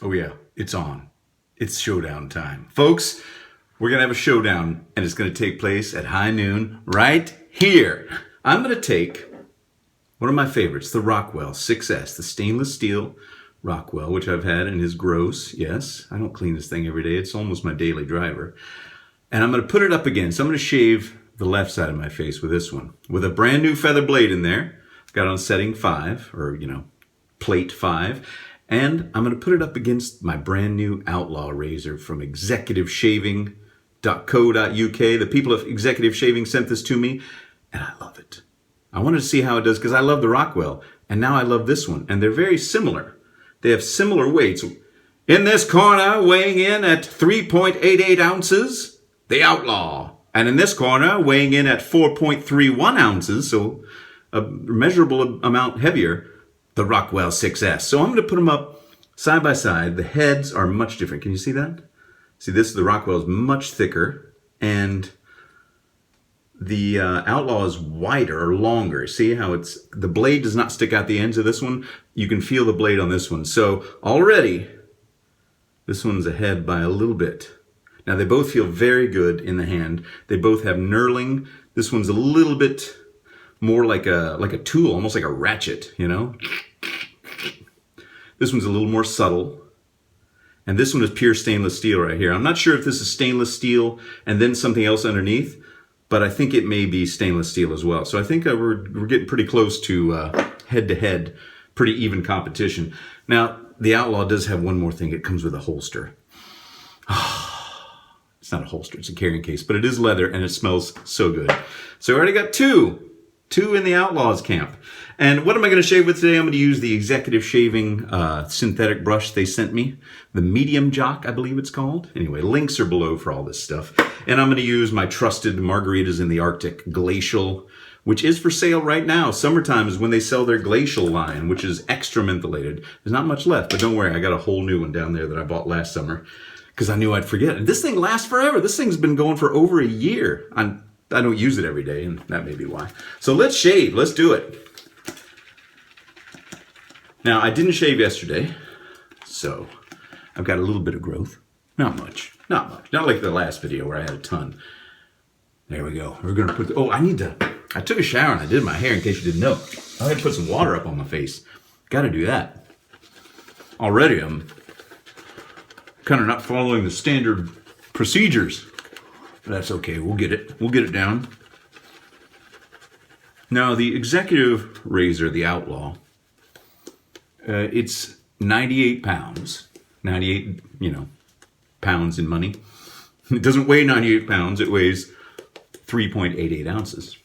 Oh yeah, it's on. It's showdown time. Folks, we're going to have a showdown and it's going to take place at high noon right here. I'm going to take one of my favorites, the Rockwell 6S, the stainless steel Rockwell, which I've had and is gross. Yes, I don't clean this thing every day. It's almost my daily driver. And I'm going to put it up again. So I'm going to shave the left side of my face with this one with a brand new feather blade in there. Got on setting 5 or, plate 5. And I'm going to put it up against my brand new Outlaw razor from executiveshaving.co.uk. The people of Executive Shaving sent this to me, and I love it. I wanted to see how it does because I love the Rockwell, and now I love this one. And they're very similar. They have similar weights. In this corner, weighing in at 3.88 ounces, the Outlaw. And in this corner, weighing in at 4.31 ounces, so a measurable amount heavier, the Rockwell 6S. So I'm going to put them up side by side. The heads are much different. Can you see that? See, the Rockwell is much thicker, and the Outlaw is wider or longer. See how the blade does not stick out the ends of this one? You can feel the blade on this one. So already, this one's ahead by a little bit. Now they both feel very good in the hand. They both have knurling. This one's a little bit more like a tool, almost like a ratchet, This one's a little more subtle. And this one is pure stainless steel right here. I'm not sure if this is stainless steel and then something else underneath, but I think it may be stainless steel as well. So I think we're getting pretty close to head-to-head, pretty even competition. Now, the Outlaw does have one more thing. It comes with a holster. It's not a holster, it's a carrying case, but it is leather and it smells so good. So I already got two in the Outlaws camp. And what am I going to shave with today? I'm going to use the Executive Shaving synthetic brush they sent me. The Medium Jock, I believe it's called. Anyway, links are below for all this stuff. And I'm going to use my trusted Margaritas in the Arctic Glacial, which is for sale right now. Summertime is when they sell their Glacial line, which is extra mentholated. There's not much left, but don't worry, I got a whole new one down there that I bought last summer because I knew I'd forget. And this thing lasts forever. This thing's been going for over a year. I don't use it every day, and that may be why. So let's shave. Let's do it. Now, I didn't shave yesterday, so I've got a little bit of growth. Not much. Not like the last video where I had a ton. There we go. We're going to put... I took a shower and I did my hair, in case you didn't know. I had to put some water up on my face. Got to do that. Already, I'm kind of not following the standard procedures. That's okay. We'll get it. We'll get it down. Now, the Executive razor, the Outlaw, it's 98 pounds. 98, pounds in money. It doesn't weigh 98 pounds. It weighs 3.88 ounces.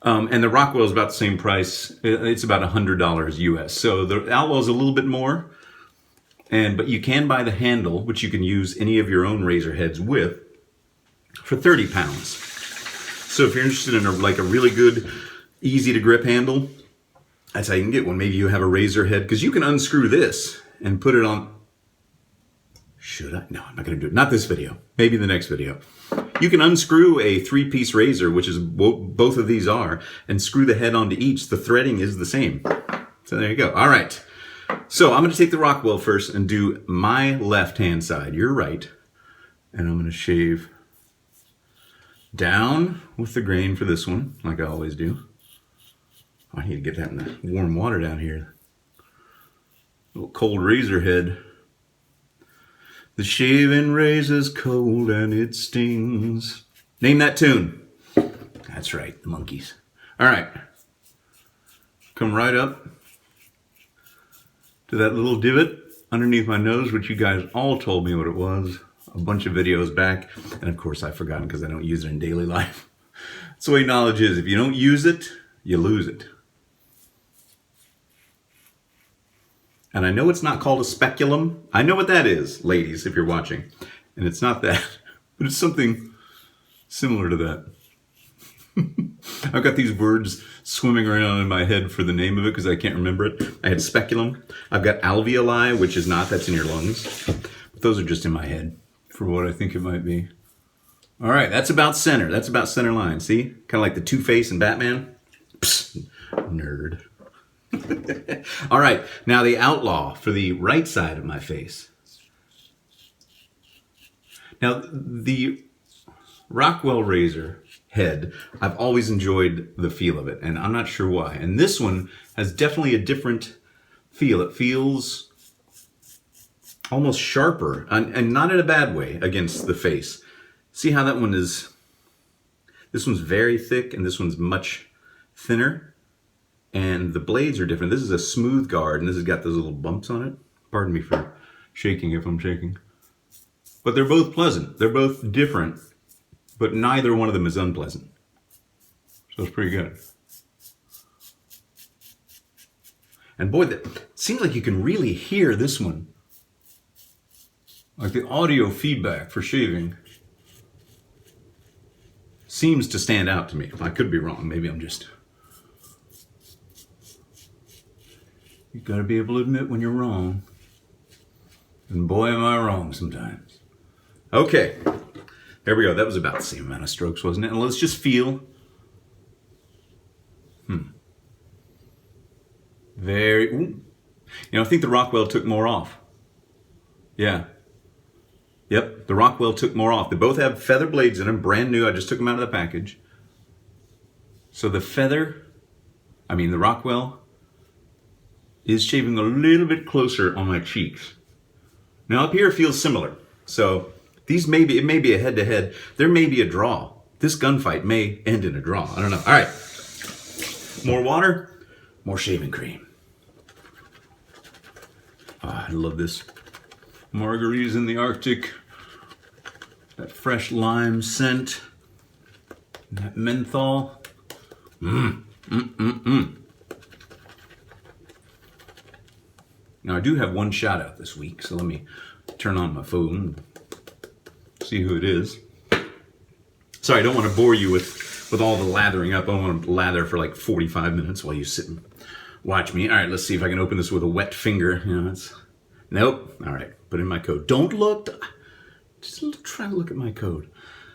And the Rockwell is about the same price. It's about $100 US. So the Outlaw is a little bit more. But you can buy the handle, which you can use any of your own razor heads with, for 30 pounds. So if you're interested in a really good, easy to grip handle, that's how you can get one. Maybe you have a razor head, because you can unscrew this and put it on. Should I? No, I'm not going to do it. Not this video. Maybe the next video. You can unscrew a 3-piece razor, which is what both of these are, and screw the head onto each. The threading is the same. So there you go. All right. So I'm going to take the Rockwell first and do my left-hand side. Your right. And I'm going to shave down with the grain for this one, like I always do. I need to get that in the warm water down here. Little cold razor head. The shaving razor's cold and it stings. Name that tune. That's right, the Monkees. All right. Come right up to that little divot underneath my nose, which you guys all told me what it was a bunch of videos back. And of course, I've forgotten because I don't use it in daily life. That's the way knowledge is. If you don't use it, you lose it. And I know it's not called a speculum. I know what that is, ladies, if you're watching. And it's not that, but it's something similar to that. I've got these words swimming around in my head for the name of it because I can't remember it. I had speculum. I've got alveoli, which is not, that's in your lungs. But those are just in my head for what I think it might be. All right, that's about center. That's about center line. See? Kind of like the Two-Face and Batman. Psst, nerd. All right, now the Outlaw for the right side of my face. Now, the Rockwell razor head, I've always enjoyed the feel of it, and I'm not sure why. And this one has definitely a different feel. It feels almost sharper, and not in a bad way, against the face. See how that one is? This one's very thick, and this one's much thinner. And the blades are different. This is a smooth guard, and this has got those little bumps on it. Pardon me for shaking if I'm shaking. But they're both pleasant. They're both different, but neither one of them is unpleasant. So it's pretty good. And boy, it seems like you can really hear this one. Like the audio feedback for shaving seems to stand out to me. I could be wrong. Maybe I'm just... You gotta be able to admit when you're wrong. And boy, am I wrong sometimes. Okay, there we go. That was about the same amount of strokes, wasn't it? And let's just feel. Very, ooh. You know, I think the Rockwell took more off. Yeah. Yep, the Rockwell took more off. They both have feather blades in them, brand new. I just took them out of the package. So the Rockwell is shaving a little bit closer on my cheeks. Now up here it feels similar. So it may be a head-to-head. There may be a draw. This gunfight may end in a draw. I don't know. All right. More water, more shaving cream. Oh, I love this. Margaritas in the Arctic. That fresh lime scent. And that menthol. Now I do have one shout out this week, so let me turn on my phone and see who it is. Sorry, I don't want to bore you with all the lathering up. I don't want to lather for like 45 minutes while you sit and watch me. All right, let's see if I can open this with a wet finger. You know, nope. All right, put in my code. Don't look. Just try to look at my code.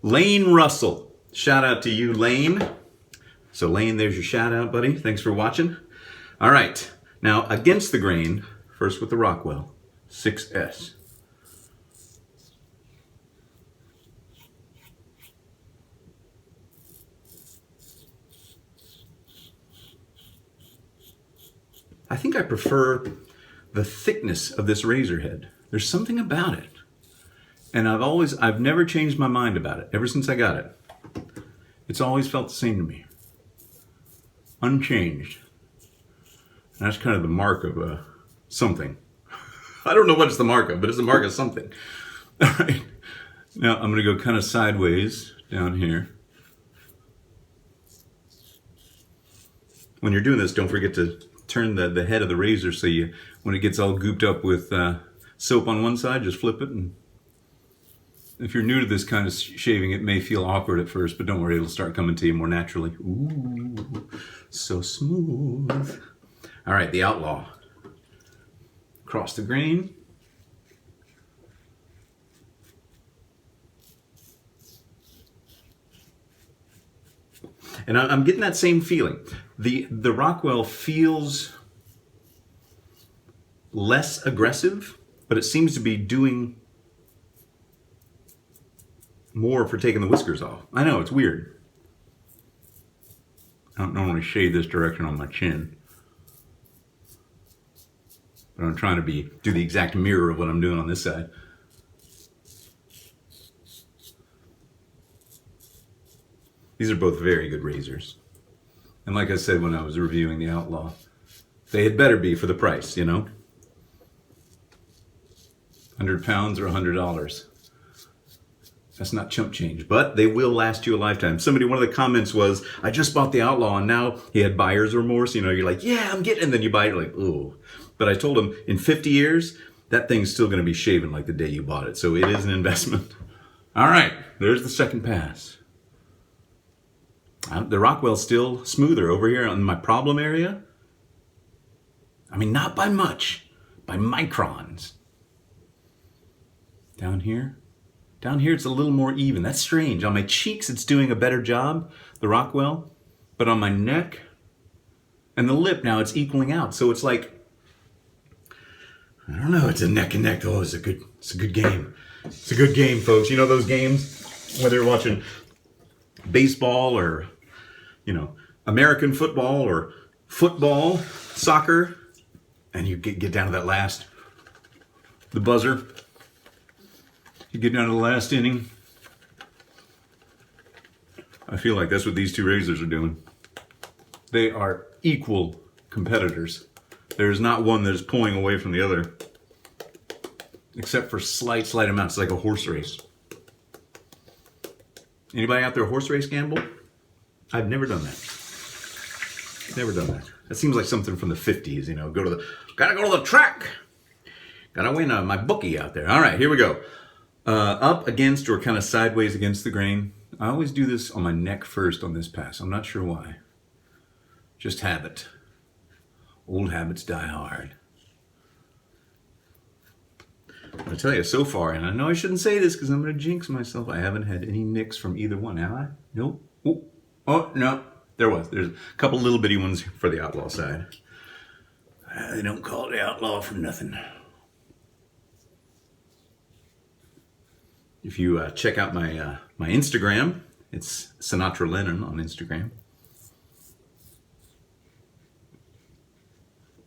Lane Russell. Shout out to you, Lane. So Lane, there's your shout out, buddy. Thanks for watching. All right, now against the grain, first with the Rockwell 6S. I think I prefer the thickness of this razor head. There's something about it. And I've never changed my mind about it ever since I got it. It's always felt the same to me. Unchanged. And that's kind of the mark of something. I don't know what it's the mark of, but it's the mark of something. All right. Now I'm going to go kind of sideways down here. When you're doing this, don't forget to turn the head of the razor so when it gets all gooped up with soap on one side, just flip it. And if you're new to this kind of shaving, it may feel awkward at first, but don't worry, it'll start coming to you more naturally. Ooh, so smooth. All right, the Outlaw. Across the grain. And I'm getting that same feeling. The Rockwell feels less aggressive, but it seems to be doing more for taking the whiskers off. I know, it's weird. I don't normally shade this direction on my chin. But I'm trying to do the exact mirror of what I'm doing on this side. These are both very good razors. And like I said when I was reviewing the Outlaw, they had better be for the price, you know? 100 pounds or $100. That's not chump change, but they will last you a lifetime. One of the comments was, I just bought the Outlaw and now he had buyer's remorse. You know, you're like, yeah, I'm getting it. And then you buy it, you're like, ooh. But I told him, in 50 years, that thing's still going to be shaven like the day you bought it. So it is an investment. All right, there's the second pass. The Rockwell's still smoother over here on my problem area. I mean, not by much, by microns. Down here it's a little more even. That's strange. On my cheeks, it's doing a better job, the Rockwell. But on my neck, And the lip, now it's equaling out. So it's like, I don't know, it's a neck and neck. Oh, it's a good game. It's a good game, folks. You know those games? Whether you're watching baseball or, American football or football, soccer, and you get down to that last, the buzzer. You get down to the last inning. I feel like that's what these two razors are doing. They are equal competitors. There's not one that is pulling away from the other, except for slight amounts, like a horse race. Anybody out there horse race gamble? I've never done that. Never done that. That seems like something from the 50s, gotta go to the track. Gotta win my bookie out there. All right, here we go. Up against or kind of sideways against the grain. I always do this on my neck first on this pass. I'm not sure why. Just habit. Old habits die hard. I tell you, so far, and I know I shouldn't say this because I'm going to jinx myself, I haven't had any nicks from either one, have I? Nope. Oh, no. There's a couple little bitty ones for the Outlaw side. They don't call it the Outlaw for nothing. If you check out my Instagram, it's Sinatra Lennon on Instagram.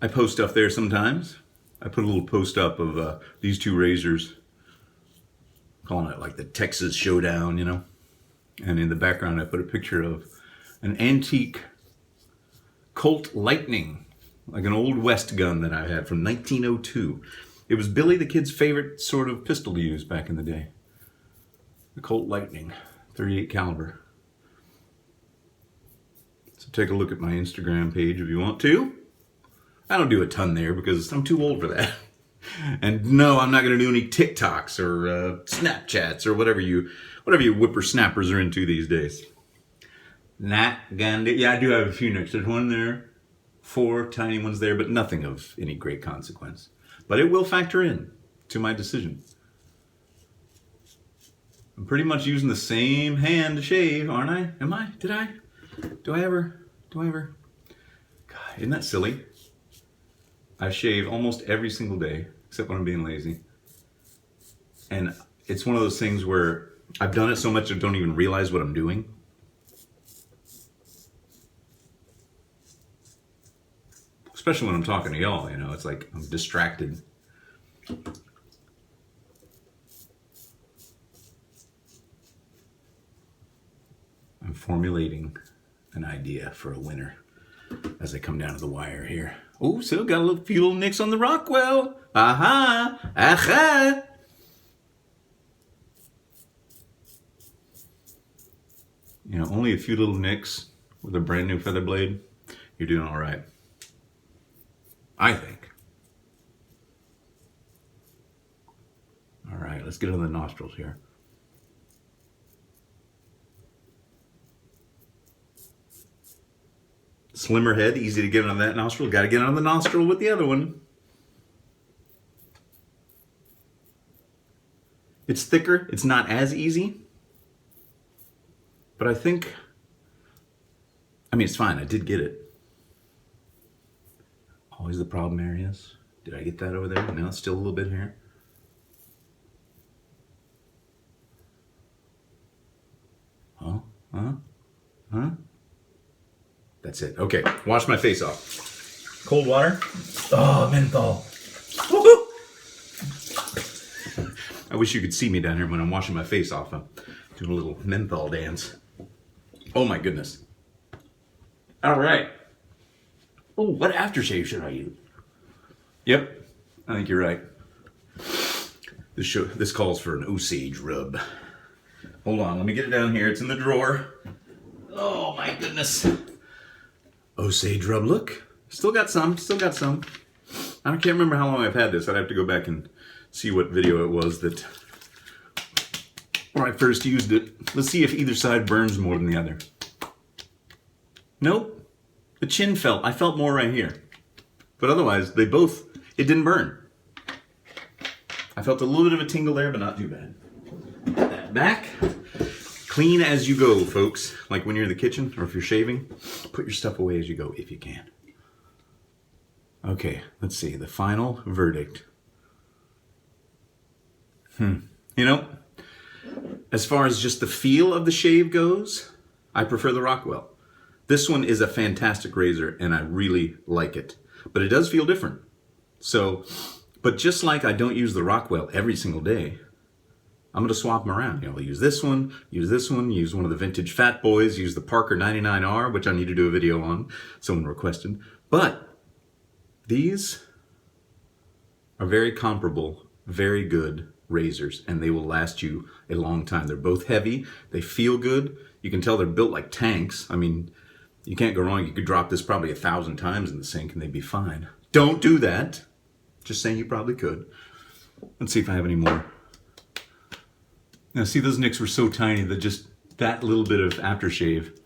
I post stuff there sometimes. I put a little post up of these two razors, calling it like the Texas Showdown, And in the background, I put a picture of an antique Colt Lightning, like an old West gun that I had from 1902. It was Billy the Kid's favorite sort of pistol to use back in the day. The Colt Lightning, 38 caliber. So take a look at my Instagram page if you want to. I don't do a ton there because I'm too old for that. And no, I'm not going to do any TikToks or Snapchats or whatever you whippersnappers are into these days. Not gonna do. Yeah, I do have a few nicks. There's one there, 4 tiny ones there, but nothing of any great consequence. But it will factor in to my decision. I'm pretty much using the same hand to shave, aren't I? Am I? Did I? Do I ever? God, isn't that silly? I shave almost every single day, except when I'm being lazy. And it's one of those things where I've done it so much I don't even realize what I'm doing. Especially when I'm talking to y'all, it's like I'm distracted. I'm formulating an idea for a winner as I come down to the wire here. Oh, still got a few little nicks on the Rockwell. Aha. Only a few little nicks with a brand new feather blade. You're doing all right. I think. All right, let's get on the nostrils here. Slimmer head, easy to get on that nostril. Got to get on the nostril with the other one. It's thicker. It's not as easy. But I think, it's fine. I did get it. Always the problem areas. Did I get that over there? No, it's still a little bit here. Huh? That's it. Okay, wash my face off. Cold water. Oh, menthol. Woo-hoo! I wish you could see me down here when I'm washing my face off. I'm doing a little menthol dance. Oh my goodness. All right. Oh, what aftershave should I use? Yep, I think you're right. This calls for an Osage rub. Hold on, let me get it down here. It's in the drawer. Oh my goodness. Osage rub, look. Still got some. I can't remember how long I've had this. I'd have to go back and see what video it was where I first used it. Let's see if either side burns more than the other. Nope. The chin I felt more right here. But otherwise, it didn't burn. I felt a little bit of a tingle there, but not too bad. Put that back. Clean as you go, folks. Like when you're in the kitchen or if you're shaving, put your stuff away as you go if you can. Okay, let's see. The final verdict. You know, as far as just the feel of the shave goes, I prefer the Rockwell. This one is a fantastic razor, and I really like it. But it does feel different. So, but just like I don't use the Rockwell every single day, I'm going to swap them around. I'll use this one, use one of the vintage Fat Boys, use the Parker 99R, which I need to do a video on. Someone requested. But these are very comparable, very good razors, and they will last you a long time. They're both heavy. They feel good. You can tell they're built like tanks. I mean, you can't go wrong. You could drop this probably 1,000 times in the sink and they'd be fine. Don't do that. Just saying you probably could. Let's see if I have any more. Now, see, those nicks were so tiny that just that little bit of aftershave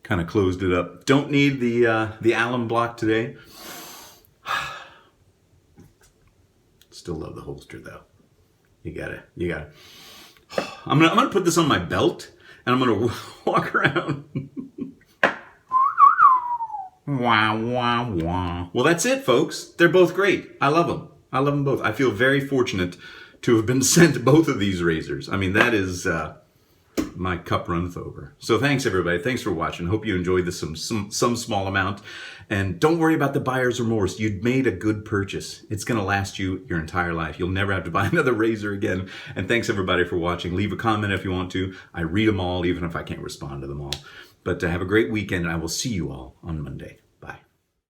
kind of closed it up. Don't need the alum block today. Still love the holster though. You got it. I'm gonna put this on my belt and I'm gonna walk around. Wah, wah, wah. Well, that's it, folks. They're both great. I love them. I love them both. I feel very fortunate to have been sent both of these razors. I mean, that is my cup runneth over. So thanks, everybody. Thanks for watching. Hope you enjoyed this some small amount. And don't worry about the buyer's remorse. You'd made a good purchase. It's going to last you your entire life. You'll never have to buy another razor again. And thanks, everybody, for watching. Leave a comment if you want to. I read them all, even if I can't respond to them all. But have a great weekend, and I will see you all on Monday.